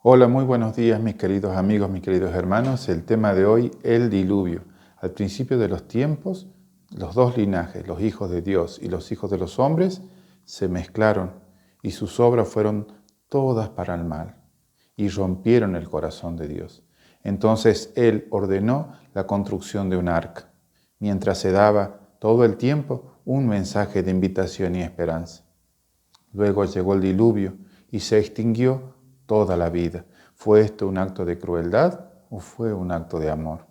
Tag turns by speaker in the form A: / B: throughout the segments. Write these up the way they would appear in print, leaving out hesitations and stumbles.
A: Hola, muy buenos días mis queridos amigos, mis queridos hermanos. El tema de hoy, el diluvio. Al principio de los tiempos, los dos linajes, los hijos de Dios y los hijos de los hombres, se mezclaron y sus obras fueron todas para el mal y rompieron el corazón de Dios. Entonces Él ordenó la construcción de un arca, mientras se daba todo el tiempo un mensaje de invitación y esperanza. Luego llegó el diluvio y se extinguió toda la vida. ¿Fue esto un acto de crueldad o fue un acto de amor?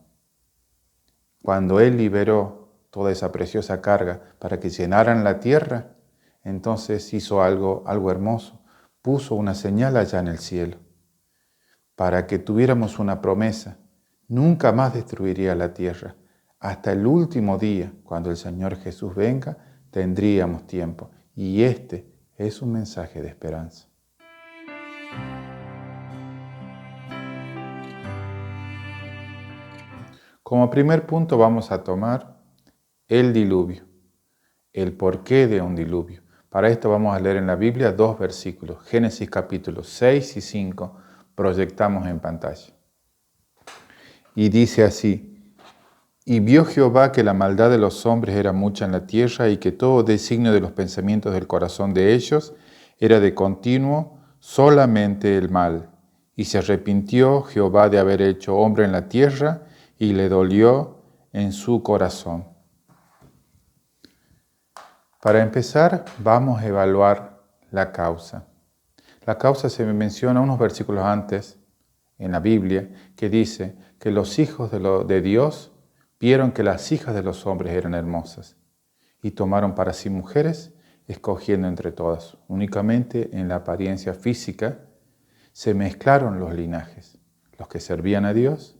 A: Cuando Él liberó toda esa preciosa carga para que llenaran la tierra, entonces hizo algo hermoso. Puso una señal allá en el cielo para que tuviéramos una promesa. Nunca más destruiría la tierra. Hasta el último día, cuando el Señor Jesús venga, tendríamos tiempo. Y este es un mensaje de esperanza. Como primer punto vamos a tomar el diluvio, el porqué de un diluvio. Para esto vamos a leer en la Biblia dos versículos, Génesis capítulos 6 y 5, proyectamos en pantalla. Y dice así: Y vio Jehová que la maldad de los hombres era mucha en la tierra y que todo designio de los pensamientos del corazón de ellos era de continuo solamente el mal. Y se arrepintió Jehová de haber hecho hombre en la tierra y le dolió en su corazón. Para empezar, vamos a evaluar la causa. La causa se menciona unos versículos antes en la Biblia que dice que los hijos de Dios vieron que las hijas de los hombres eran hermosas y tomaron para sí mujeres, escogiendo entre todas. Únicamente en la apariencia física se mezclaron los linajes, los que servían a Dios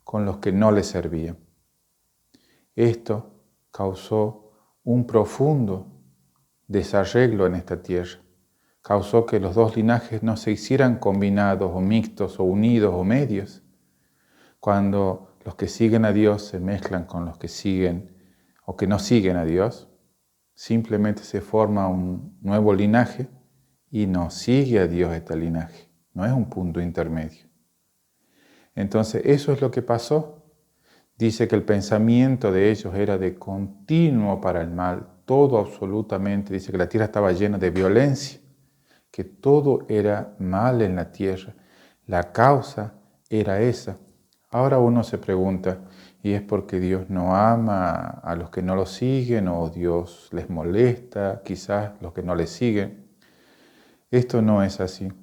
A: con los que no le servían. Esto causó un profundo desarreglo en esta tierra. Causó que los dos linajes no se hicieran combinados o mixtos o unidos o medios. Cuando los que siguen a Dios se mezclan con los que siguen o que no siguen a Dios, simplemente se forma un nuevo linaje y no sigue a Dios este linaje. No es un punto intermedio. Entonces, eso es lo que pasó. Dice que el pensamiento de ellos era de continuo para el mal, todo absolutamente. Dice que la tierra estaba llena de violencia, que todo era mal en la tierra. La causa era esa. Ahora uno se pregunta, ¿y es porque Dios no ama a los que no lo siguen o Dios les molesta, quizás los que no le siguen? Esto no es así.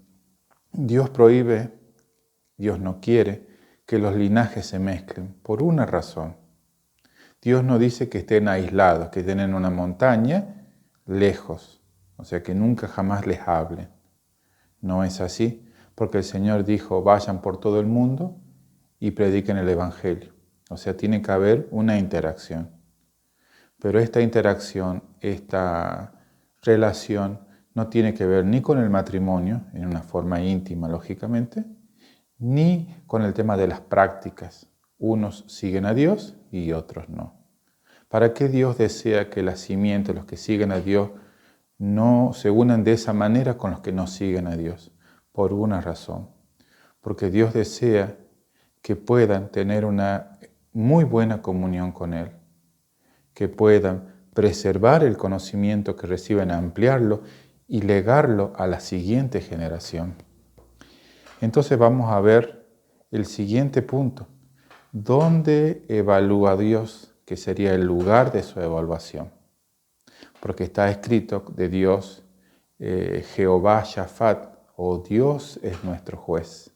A: Dios prohíbe, Dios no quiere que los linajes se mezclen por una razón. Dios no dice que estén aislados, que estén en una montaña lejos, o sea que nunca jamás les hablen. No es así, porque el Señor dijo, vayan por todo el mundo y prediquen el Evangelio. O sea, tiene que haber una interacción. Pero esta interacción, esta relación, no tiene que ver ni con el matrimonio, en una forma íntima, lógicamente, ni con el tema de las prácticas. Unos siguen a Dios y otros no. ¿Para qué Dios desea que la simiente, los que siguen a Dios, no se unan de esa manera con los que no siguen a Dios? Por una razón. Porque Dios desea que puedan tener una muy buena comunión con Él, que puedan preservar el conocimiento que reciben, ampliarlo y legarlo a la siguiente generación. Entonces vamos a ver el siguiente punto. ¿Dónde evalúa Dios que sería el lugar de su evaluación? Porque está escrito de Dios, Jehová Shafat, o Dios es nuestro juez.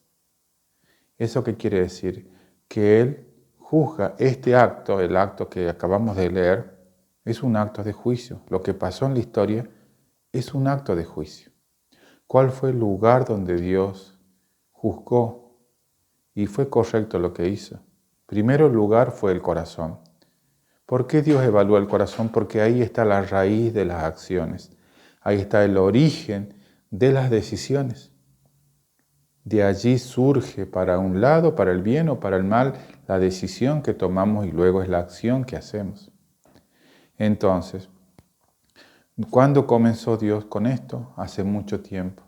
A: ¿Eso qué quiere decir? Que Él juzga este acto, el acto que acabamos de leer, es un acto de juicio. Lo que pasó en la historia es un acto de juicio. ¿Cuál fue el lugar donde Dios juzgó y fue correcto lo que hizo? Primero lugar fue el corazón. ¿Por qué Dios evalúa el corazón? Porque ahí está la raíz de las acciones. Ahí está el origen de las decisiones. De allí surge para un lado, para el bien o para el mal, la decisión que tomamos y luego es la acción que hacemos. Entonces, ¿cuándo comenzó Dios con esto? Hace mucho tiempo.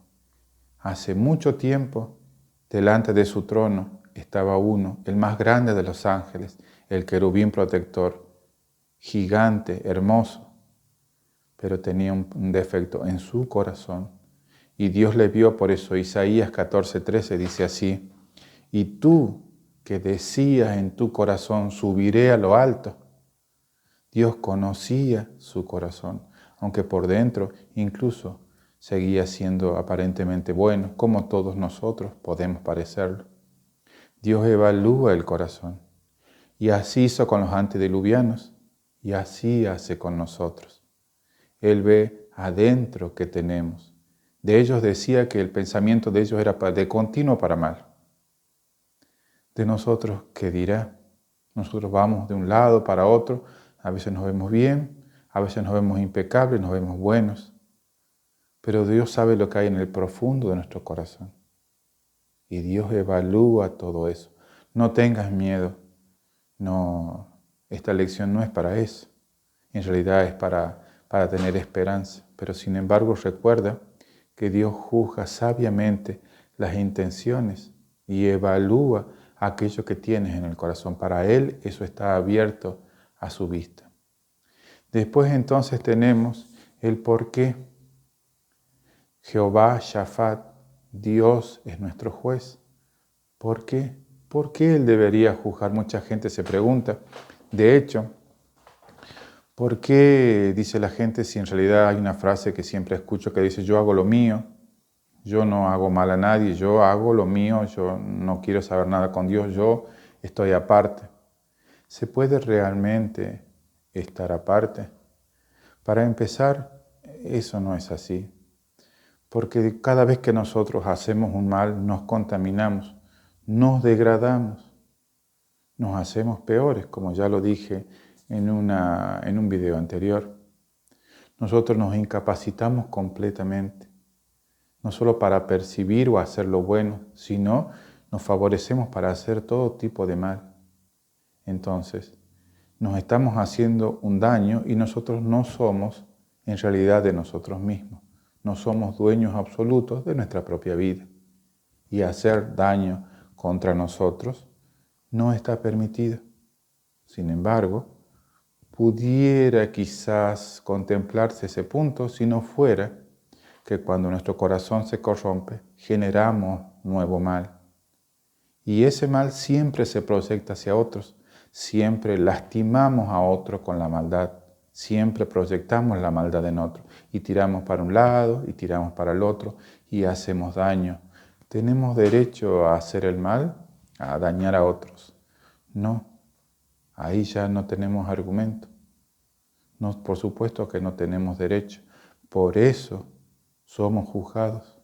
A: Hace mucho tiempo Delante de su trono estaba uno, el más grande de los ángeles, el querubín protector, gigante, hermoso, pero tenía un defecto en su corazón. Y Dios le vio, por eso Isaías 14:13 dice así: y tú que decías en tu corazón, subiré a lo alto. Dios conocía su corazón, aunque por dentro incluso seguía siendo aparentemente bueno, como todos nosotros podemos parecerlo. Dios evalúa el corazón, y así hizo con los antediluvianos, y así hace con nosotros. Él ve adentro que tenemos. De ellos decía que el pensamiento de ellos era de continuo para mal. De nosotros, ¿qué dirá? Nosotros vamos de un lado para otro, a veces nos vemos bien, a veces nos vemos impecables, nos vemos buenos, pero Dios sabe lo que hay en el profundo de nuestro corazón. Y Dios evalúa todo eso. No tengas miedo. No, esta lección no es para eso. En realidad es para tener esperanza. Pero sin embargo recuerda que Dios juzga sabiamente las intenciones y evalúa aquello que tienes en el corazón. Para Él eso está abierto a su vista. Después entonces tenemos el por qué. Jehová Shafat, Dios es nuestro juez. ¿Por qué? ¿Por qué Él debería juzgar? Mucha gente se pregunta. De hecho, ¿por qué dice la gente si en realidad hay una frase que siempre escucho que dice yo hago lo mío, yo no hago mal a nadie, yo hago lo mío, yo no quiero saber nada con Dios, yo estoy aparte? ¿Se puede realmente estar aparte? Para empezar, eso no es así. Porque cada vez que nosotros hacemos un mal, nos contaminamos, nos degradamos, nos hacemos peores, como ya lo dije en un video anterior. Nosotros nos incapacitamos completamente, no solo para percibir o hacer lo bueno, sino nos favorecemos para hacer todo tipo de mal. Entonces, nos estamos haciendo un daño y nosotros no somos en realidad de nosotros mismos. No somos dueños absolutos de nuestra propia vida. Y hacer daño contra nosotros no está permitido. Sin embargo, pudiera quizás contemplarse ese punto si no fuera que cuando nuestro corazón se corrompe, generamos nuevo mal. Y ese mal siempre se proyecta hacia otros, siempre lastimamos a otro con la maldad, siempre proyectamos la maldad en otro y tiramos para un lado y tiramos para el otro y hacemos daño. ¿Tenemos derecho a hacer el mal, a dañar a otros? No, ahí ya no tenemos argumento. No, por supuesto que no tenemos derecho. Por eso somos juzgados,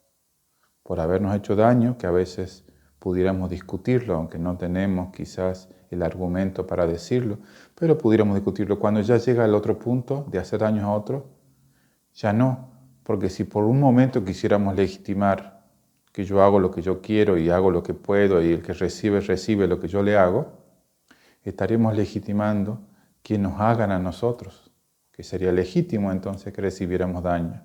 A: por habernos hecho daño, que a veces pudiéramos discutirlo, aunque no tenemos quizás el argumento para decirlo, pero pudiéramos discutirlo. Cuando ya llega al otro punto de hacer daño a otro, ya no, porque si por un momento quisiéramos legitimar que yo hago lo que yo quiero y hago lo que puedo y el que recibe, recibe lo que yo le hago, estaríamos legitimando que nos hagan a nosotros, que sería legítimo entonces que recibiéramos daño.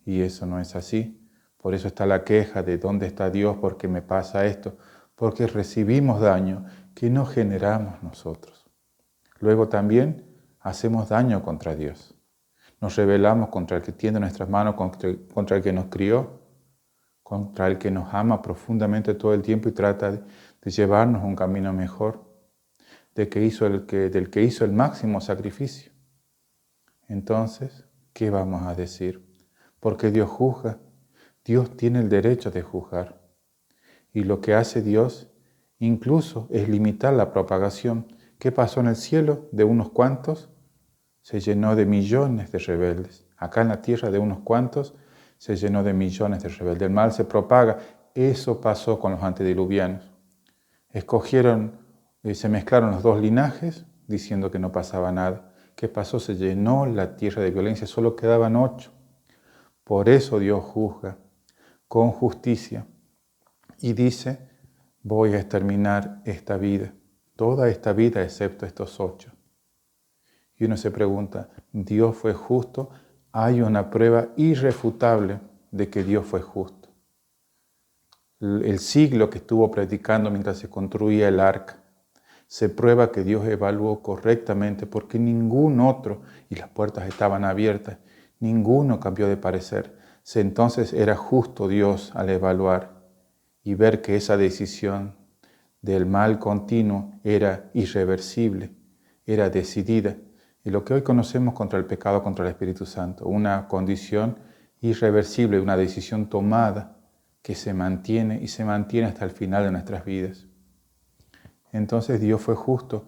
A: Y eso no es así. Por eso está la queja de ¿dónde está Dios? ¿Por qué me pasa esto? Porque recibimos daño que no generamos nosotros. Luego también hacemos daño contra Dios. Nos rebelamos contra el que tiende nuestras manos, contra el que nos crió, contra el que nos ama profundamente todo el tiempo y trata de llevarnos a un camino mejor, del que hizo el máximo sacrificio. Entonces, ¿qué vamos a decir? Porque Dios juzga. Dios tiene el derecho de juzgar. Y lo que hace Dios incluso es limitar la propagación. ¿Qué pasó en el cielo? De unos cuantos se llenó de millones de rebeldes. Acá en la tierra de unos cuantos se llenó de millones de rebeldes. El mal se propaga. Eso pasó con los antediluvianos. Se mezclaron los dos linajes diciendo que no pasaba nada. ¿Qué pasó? Se llenó la tierra de violencia. Solo quedaban 8. Por eso Dios juzga con justicia y dice, voy a exterminar esta vida, toda esta vida excepto estos 8. Y uno se pregunta, ¿Dios fue justo? Hay una prueba irrefutable de que Dios fue justo. el siglo que estuvo predicando mientras se construía el arca. Se prueba que Dios evaluó correctamente porque ningún otro, y las puertas estaban abiertas, ninguno cambió de parecer. Entonces era justo Dios al evaluar y ver que esa decisión del mal continuo era irreversible, era decidida. Y lo que hoy conocemos contra el pecado, contra el Espíritu Santo, una condición irreversible, una decisión tomada que se mantiene y se mantiene hasta el final de nuestras vidas. Entonces Dios fue justo.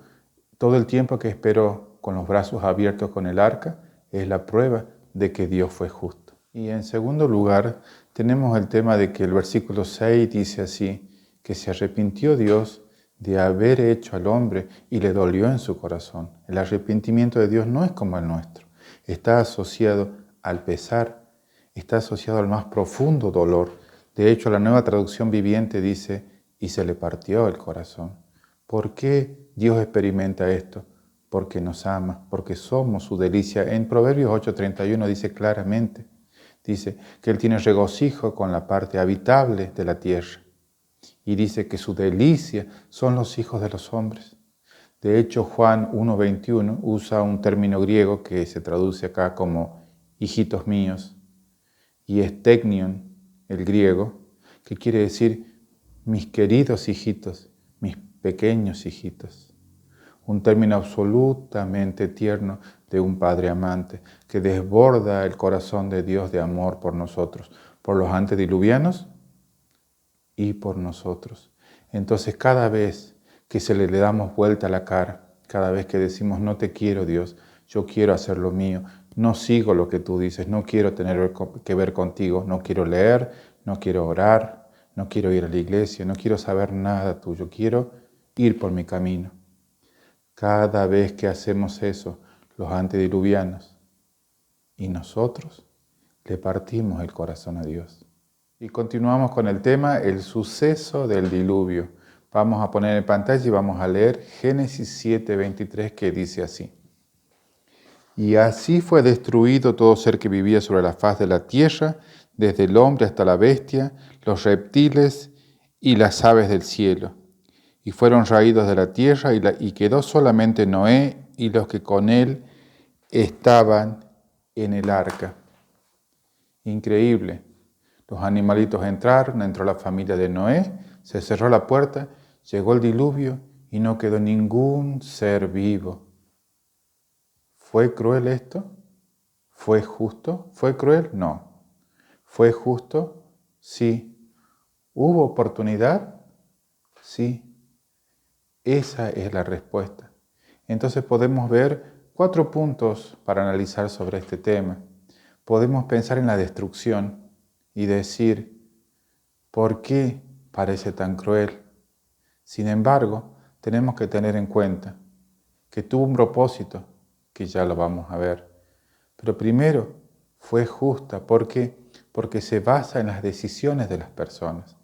A: Todo el tiempo que esperó con los brazos abiertos con el arca es la prueba de que Dios fue justo. Y en segundo lugar, tenemos el tema de que el versículo 6 dice así, que se arrepintió Dios de haber hecho al hombre y le dolió en su corazón. El arrepentimiento de Dios no es como el nuestro. Está asociado al pesar, está asociado al más profundo dolor. De hecho, la Nueva Traducción Viviente dice, y se le partió el corazón. ¿Por qué Dios experimenta esto? Porque nos ama, porque somos su delicia. En Proverbios 8:31 dice claramente, dice que Él tiene regocijo con la parte habitable de la tierra. Y dice que su delicia son los hijos de los hombres. De hecho, Juan 1:21 usa un término griego que se traduce acá como hijitos míos. Y es teknion, el griego, que quiere decir mis queridos hijitos, mis pequeños hijitos. Un término absolutamente tierno de un padre amante que desborda el corazón de Dios de amor por nosotros, por los antediluvianos y por nosotros. Entonces cada vez que le damos vuelta a la cara, cada vez que decimos no te quiero Dios, yo quiero hacer lo mío, no sigo lo que tú dices, no quiero tener que ver contigo, no quiero leer, no quiero orar, no quiero ir a la iglesia, no quiero saber nada tuyo, quiero ir por mi camino. Cada vez que hacemos eso, los antediluvianos y nosotros le partimos el corazón a Dios. Y continuamos con el tema, el suceso del diluvio. Vamos a poner en pantalla y vamos a leer Génesis 7:23 que dice así. Y así fue destruido todo ser que vivía sobre la faz de la tierra, desde el hombre hasta la bestia, los reptiles y las aves del cielo. Y fueron raídos de la tierra y quedó solamente Noé y los que con él estaban en el arca. Increíble. Los animalitos entraron, entró la familia de Noé, se cerró la puerta, llegó el diluvio y no quedó ningún ser vivo. ¿Fue cruel esto? ¿Fue justo? ¿Fue cruel? No. ¿Fue justo? Sí. ¿Hubo oportunidad? Sí. Esa es la respuesta. Entonces podemos ver 4 puntos para analizar sobre este tema. Podemos pensar en la destrucción y decir, ¿por qué parece tan cruel? Sin embargo, tenemos que tener en cuenta que tuvo un propósito, que ya lo vamos a ver. Pero primero, fue justa. ¿Por qué? Porque se basa en las decisiones de las personas.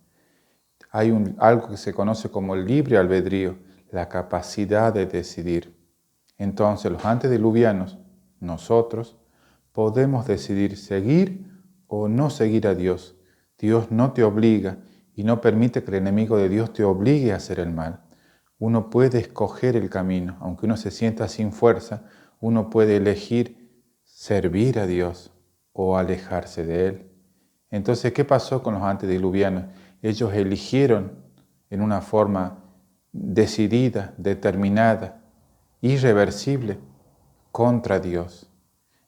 A: Hay algo que se conoce como el libre albedrío, la capacidad de decidir. Entonces, los antediluvianos, nosotros, podemos decidir seguir o no seguir a Dios. Dios no te obliga y no permite que el enemigo de Dios te obligue a hacer el mal. Uno puede escoger el camino, aunque uno se sienta sin fuerza, uno puede elegir servir a Dios o alejarse de Él. Entonces, ¿qué pasó con los antediluvianos? Ellos eligieron en una forma decidida, determinada, irreversible, contra Dios.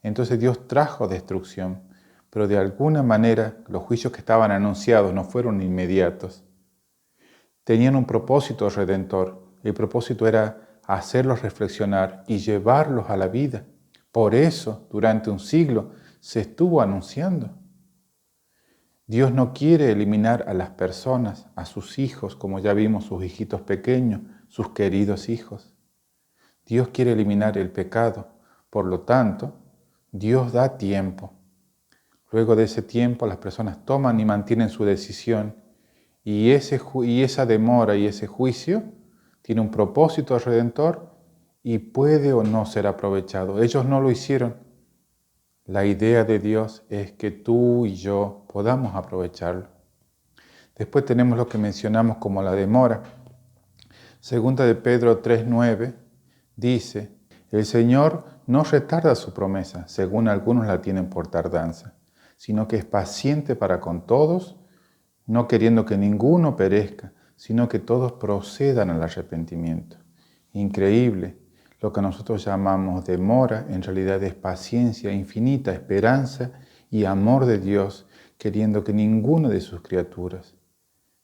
A: Entonces Dios trajo destrucción, pero de alguna manera los juicios que estaban anunciados no fueron inmediatos. Tenían un propósito redentor. El propósito era hacerlos reflexionar y llevarlos a la vida. Por eso, durante un siglo, se estuvo anunciando. Dios no quiere eliminar a las personas, a sus hijos, como ya vimos, sus hijitos pequeños, sus queridos hijos. Dios quiere eliminar el pecado. Por lo tanto, Dios da tiempo. Luego de ese tiempo, las personas toman y mantienen su decisión. Y esa demora y ese juicio tiene un propósito redentor y puede o no ser aprovechado. Ellos no lo hicieron. La idea de Dios es que tú y yo podamos aprovecharlo. Después tenemos lo que mencionamos como la demora. Segunda de Pedro 3:9 dice, el Señor no retarda su promesa, según algunos la tienen por tardanza, sino que es paciente para con todos, no queriendo que ninguno perezca, sino que todos procedan al arrepentimiento. Increíble, lo que nosotros llamamos demora, en realidad es paciencia infinita, esperanza y amor de Dios, queriendo que ninguna de sus criaturas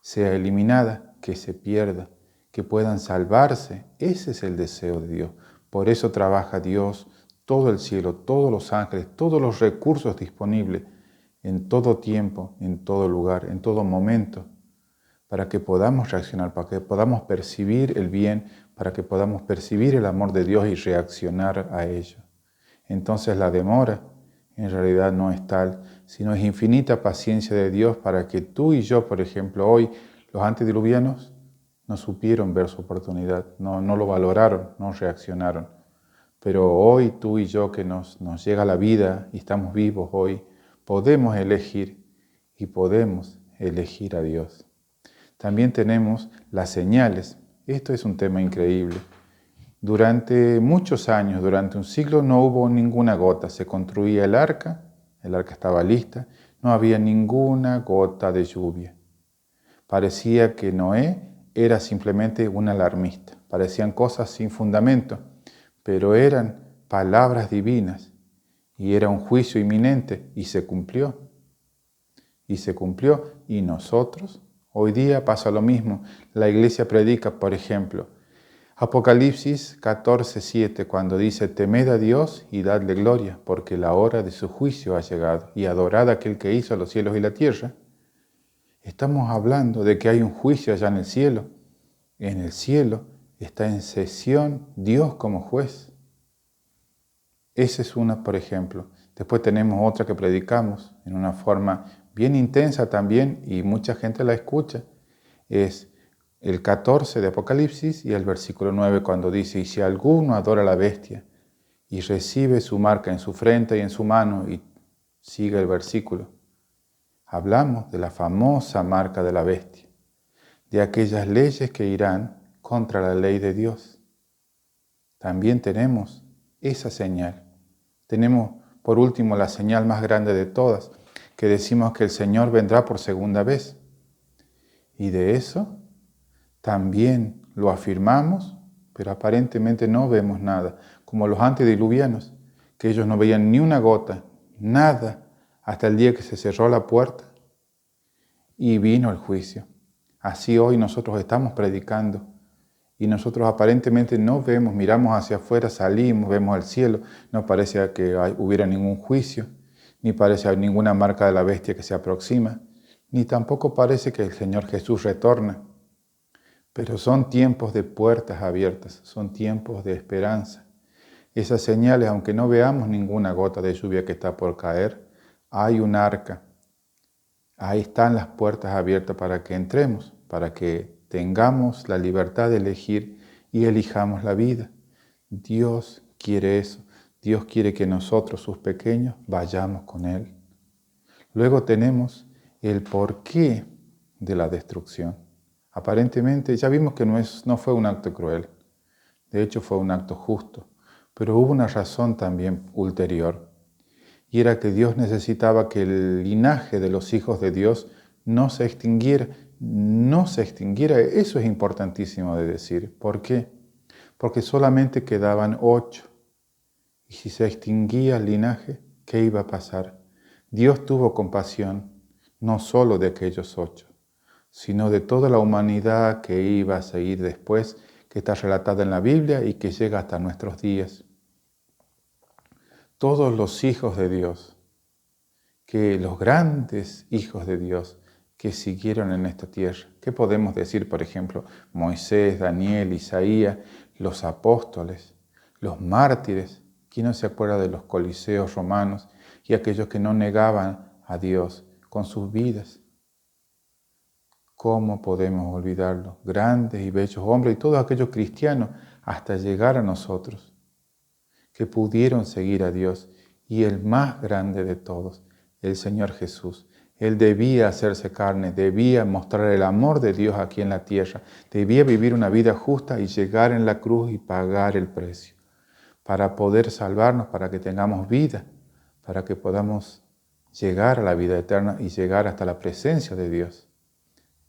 A: sea eliminada, que se pierda, que puedan salvarse. Ese es el deseo de Dios. Por eso trabaja Dios, todo el cielo, todos los ángeles, todos los recursos disponibles, en todo tiempo, en todo lugar, en todo momento, para que podamos reaccionar, para que podamos percibir el bien, para que podamos percibir el amor de Dios y reaccionar a ello. Entonces la demora en realidad no es tal, sino es infinita paciencia de Dios para que tú y yo, por ejemplo, hoy, los antediluvianos, no supieron ver su oportunidad, no lo valoraron, no reaccionaron. Pero hoy tú y yo que nos llega la vida y estamos vivos hoy, podemos elegir y podemos elegir a Dios. También tenemos las señales. Esto es un tema increíble. Durante muchos años, durante un siglo, no hubo ninguna gota. Se construía el arca estaba lista, no había ninguna gota de lluvia. Parecía que Noé era simplemente un alarmista. Parecían cosas sin fundamento, pero eran palabras divinas y era un juicio inminente y se cumplió. Y nosotros, hoy día pasa lo mismo. La iglesia predica, por ejemplo, Apocalipsis 14:7, cuando dice, temed a Dios y dadle gloria, porque la hora de su juicio ha llegado, y adorad a aquel que hizo los cielos y la tierra. Estamos hablando de que hay un juicio allá en el cielo. En el cielo está en sesión Dios como juez. Esa es una, por ejemplo. Después tenemos otra que predicamos en una forma bien intensa también, y mucha gente la escucha. Es el 14 de Apocalipsis y el versículo 9 cuando dice, y si alguno adora a la bestia y recibe su marca en su frente y en su mano, y sigue el versículo. Hablamos de la famosa marca de la bestia, de aquellas leyes que irán contra la ley de Dios. También tenemos esa señal. Tenemos, por último, la señal más grande de todas, que decimos que el Señor vendrá por segunda vez. Y de eso también lo afirmamos, pero aparentemente no vemos nada, como los antediluvianos, que ellos no veían ni una gota, nada, hasta el día que se cerró la puerta y vino el juicio. Así hoy nosotros estamos predicando y nosotros aparentemente no vemos, miramos hacia afuera, salimos, vemos al cielo, no parece que hubiera ningún juicio, ni parece ninguna marca de la bestia que se aproxima, ni tampoco parece que el Señor Jesús retorna. Pero son tiempos de puertas abiertas, son tiempos de esperanza. Esas señales, aunque no veamos ninguna gota de lluvia que está por caer, hay un arca. Ahí están las puertas abiertas para que entremos, para que tengamos la libertad de elegir y elijamos la vida. Dios quiere eso. Dios quiere que nosotros, sus pequeños, vayamos con Él. Luego tenemos el porqué de la destrucción. Aparentemente ya vimos que no fue un acto cruel. De hecho fue un acto justo. Pero hubo una razón también ulterior. Y era que Dios necesitaba que el linaje de los hijos de Dios no se extinguiera. No se extinguiera. Eso es importantísimo de decir. ¿Por qué? Porque solamente quedaban 8. Y si se extinguía el linaje, ¿qué iba a pasar? Dios tuvo compasión, no solo de aquellos 8, sino de toda la humanidad que iba a seguir después, que está relatada en la Biblia y que llega hasta nuestros días. Todos los hijos de Dios, que los grandes hijos de Dios que siguieron en esta tierra. ¿Qué podemos decir, por ejemplo? Moisés, Daniel, Isaías, los apóstoles, los mártires. ¿Quién no se acuerda de los coliseos romanos y aquellos que no negaban a Dios con sus vidas? ¿Cómo podemos olvidarlo? Grandes y bellos hombres y todos aquellos cristianos hasta llegar a nosotros que pudieron seguir a Dios, y el más grande de todos, el Señor Jesús, Él debía hacerse carne, debía mostrar el amor de Dios aquí en la tierra, debía vivir una vida justa y llegar en la cruz y pagar el precio para poder salvarnos, para que tengamos vida, para que podamos llegar a la vida eterna y llegar hasta la presencia de Dios.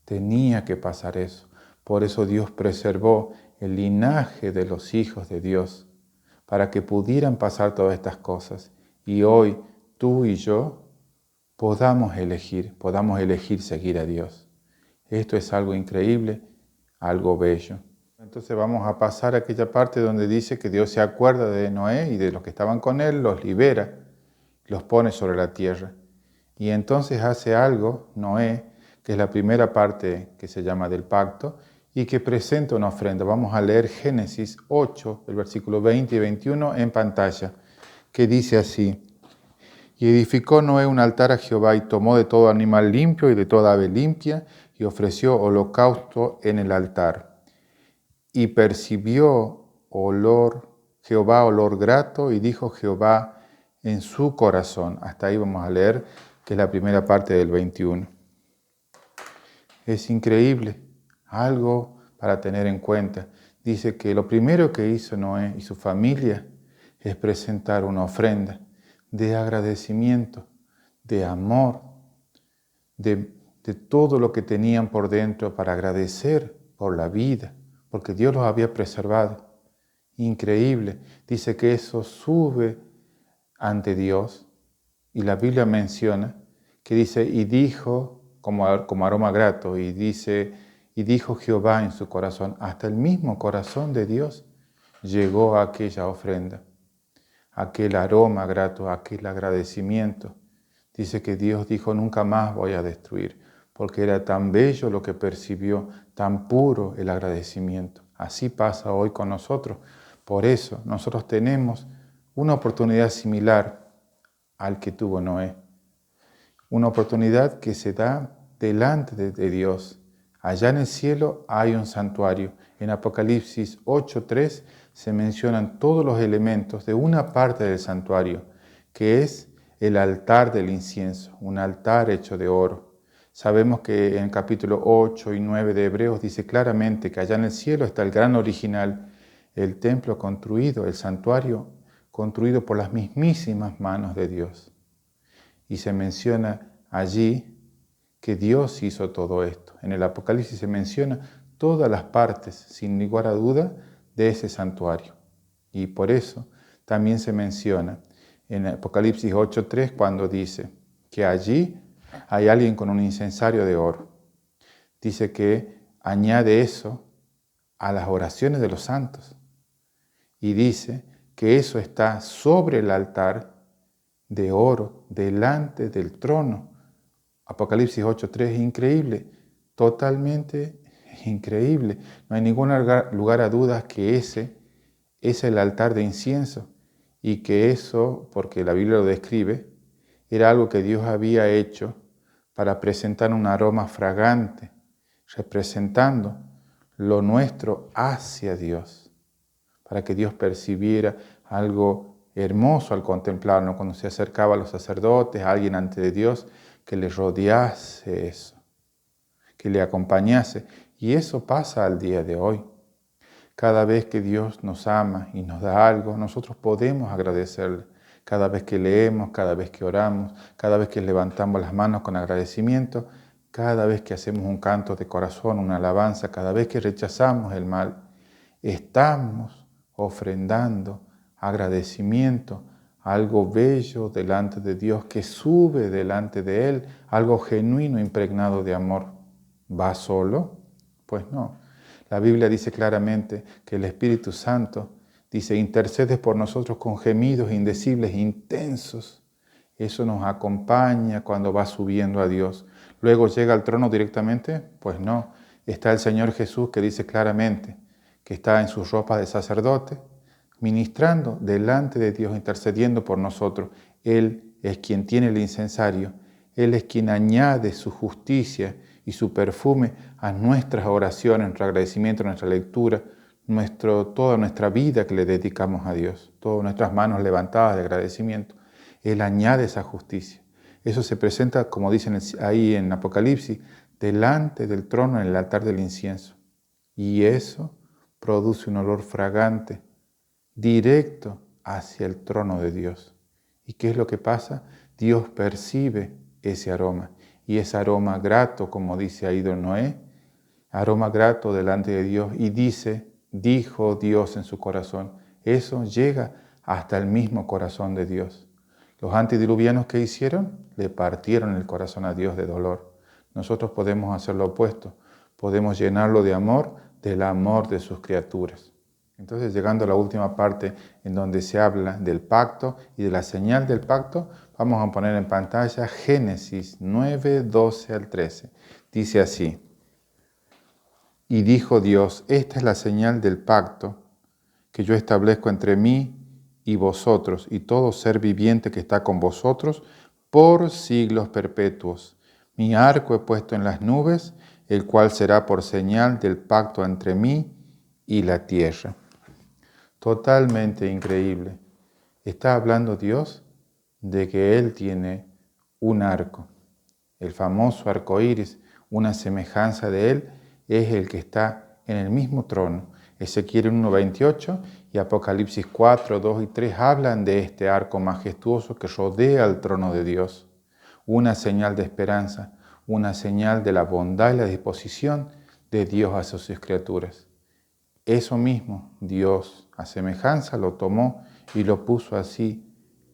A: Tenía que pasar eso. Por eso Dios preservó el linaje de los hijos de Dios, para que pudieran pasar todas estas cosas. Y hoy tú y yo podamos elegir seguir a Dios. Esto es algo increíble, algo bello. Entonces vamos a pasar a aquella parte donde dice que Dios se acuerda de Noé y de los que estaban con él, los libera, los pone sobre la tierra. Y entonces hace algo, Noé, que es la primera parte que se llama del pacto, y que presenta una ofrenda. Vamos a leer Génesis 8, el versículo 20 y 21 en pantalla, que dice así: Y edificó Noé un altar a Jehová y tomó de todo animal limpio y de toda ave limpia y ofreció holocausto en el altar. Y percibió Jehová olor grato y dijo Jehová en su corazón. Hasta ahí vamos a leer, que es la primera parte del 21. Es increíble, algo para tener en cuenta. Dice que lo primero que hizo Noé y su familia es presentar una ofrenda de agradecimiento, de amor, de todo lo que tenían por dentro para agradecer por la vida, porque Dios los había preservado. Increíble. Dice que eso sube ante Dios y la Biblia menciona que dice, y dijo como aroma grato, y dijo Jehová en su corazón, hasta el mismo corazón de Dios llegó a aquella ofrenda, aquel aroma grato, aquel agradecimiento. Dice que Dios dijo, nunca más voy a destruir, porque era tan bello lo que percibió, tan puro el agradecimiento. Así pasa hoy con nosotros. Por eso nosotros tenemos una oportunidad similar al que tuvo Noé. Una oportunidad que se da delante de Dios. Allá en el cielo hay un santuario. En Apocalipsis 8:3 se mencionan todos los elementos de una parte del santuario, que es el altar del incienso, un altar hecho de oro. Sabemos que en el capítulo 8 y 9 de Hebreos dice claramente que allá en el cielo está el gran original, el templo construido, el santuario construido por las mismísimas manos de Dios. Y se menciona allí que Dios hizo todo esto. En el Apocalipsis se menciona todas las partes, sin lugar a duda, de ese santuario. Y por eso también se menciona en Apocalipsis 8:3 cuando dice que allí hay alguien con un incensario de oro. Dice que añade eso a las oraciones de los santos. Y dice que eso está sobre el altar de oro, delante del trono. Apocalipsis 8:3 es increíble, totalmente increíble. No hay ningún lugar a dudas que ese es el altar de incienso y que eso, porque la Biblia lo describe, era algo que Dios había hecho para presentar un aroma fragante, representando lo nuestro hacia Dios, para que Dios percibiera algo hermoso al contemplarlo, cuando se acercaba a los sacerdotes, a alguien ante de Dios, que le rodease eso, que le acompañase. Y eso pasa al día de hoy. Cada vez que Dios nos ama y nos da algo, nosotros podemos agradecerle. Cada vez que leemos, cada vez que oramos, cada vez que levantamos las manos con agradecimiento, cada vez que hacemos un canto de corazón, una alabanza, cada vez que rechazamos el mal, estamos ofrendando agradecimiento, algo bello delante de Dios que sube delante de Él, algo genuino, impregnado de amor. ¿Va solo? Pues no. La Biblia dice claramente que el Espíritu Santo dice, intercede por nosotros con gemidos indecibles, intensos. Eso nos acompaña cuando va subiendo a Dios. Luego llega al trono directamente, pues no. Está el Señor Jesús que dice claramente que está en sus ropas de sacerdote, ministrando delante de Dios, intercediendo por nosotros. Él es quien tiene el incensario, Él es quien añade su justicia y su perfume a nuestras oraciones, nuestro agradecimiento, nuestra lectura, toda nuestra vida que le dedicamos a Dios, todas nuestras manos levantadas de agradecimiento. Él añade esa justicia. Eso se presenta, como dicen ahí en Apocalipsis, delante del trono en el altar del incienso. Y eso produce un olor fragante directo hacia el trono de Dios. ¿Y qué es lo que pasa? Dios percibe ese aroma. Y ese aroma grato, como dice ahí don Noé, aroma grato delante de Dios. Y dijo Dios en su corazón. Eso llega hasta el mismo corazón de Dios. Los antediluvianos, ¿qué hicieron? Le partieron el corazón a Dios de dolor. Nosotros podemos hacer lo opuesto. Podemos llenarlo de amor, del amor de sus criaturas. Entonces, llegando a la última parte en donde se habla del pacto y de la señal del pacto, vamos a poner en pantalla Génesis 9, 12 al 13. Dice así: y dijo Dios, esta es la señal del pacto que yo establezco entre mí y vosotros y todo ser viviente que está con vosotros por siglos perpetuos. Mi arco he puesto en las nubes, el cual será por señal del pacto entre mí y la tierra. Totalmente increíble. Está hablando Dios de que Él tiene un arco. El famoso arco iris, una semejanza de Él, es el que está en el mismo trono. Ezequiel 1:28 y Apocalipsis 4, 2 y 3 hablan de este arco majestuoso que rodea el trono de Dios. Una señal de esperanza, una señal de la bondad y la disposición de Dios hacia sus criaturas. Eso mismo Dios, a semejanza, lo tomó y lo puso así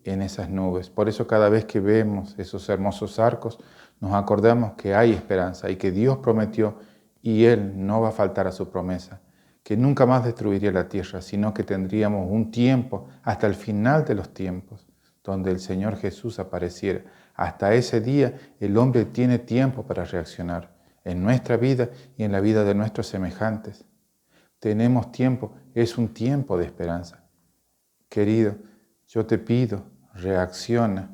A: en esas nubes. Por eso cada vez que vemos esos hermosos arcos, nos acordamos que hay esperanza y que Dios prometió y Él no va a faltar a su promesa, que nunca más destruiría la tierra, sino que tendríamos un tiempo hasta el final de los tiempos, donde el Señor Jesús apareciera. Hasta ese día el hombre tiene tiempo para reaccionar en nuestra vida y en la vida de nuestros semejantes. Tenemos tiempo, es un tiempo de esperanza. Querido, yo te pido, reacciona,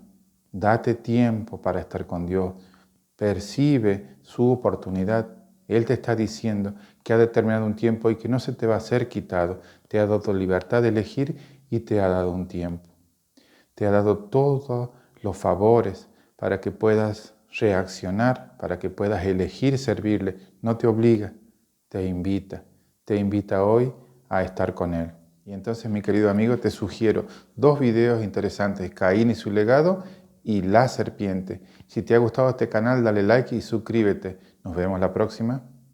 A: date tiempo para estar con Dios, percibe su oportunidad. Él te está diciendo que ha determinado un tiempo y que no se te va a ser quitado. Te ha dado libertad de elegir y te ha dado un tiempo. Te ha dado todos los favores para que puedas reaccionar, para que puedas elegir servirle. No te obliga, te invita hoy a estar con Él. Y entonces, mi querido amigo, te sugiero 2 videos interesantes, Caín y su legado y la serpiente. Si te ha gustado este canal, dale like y suscríbete. Nos vemos la próxima.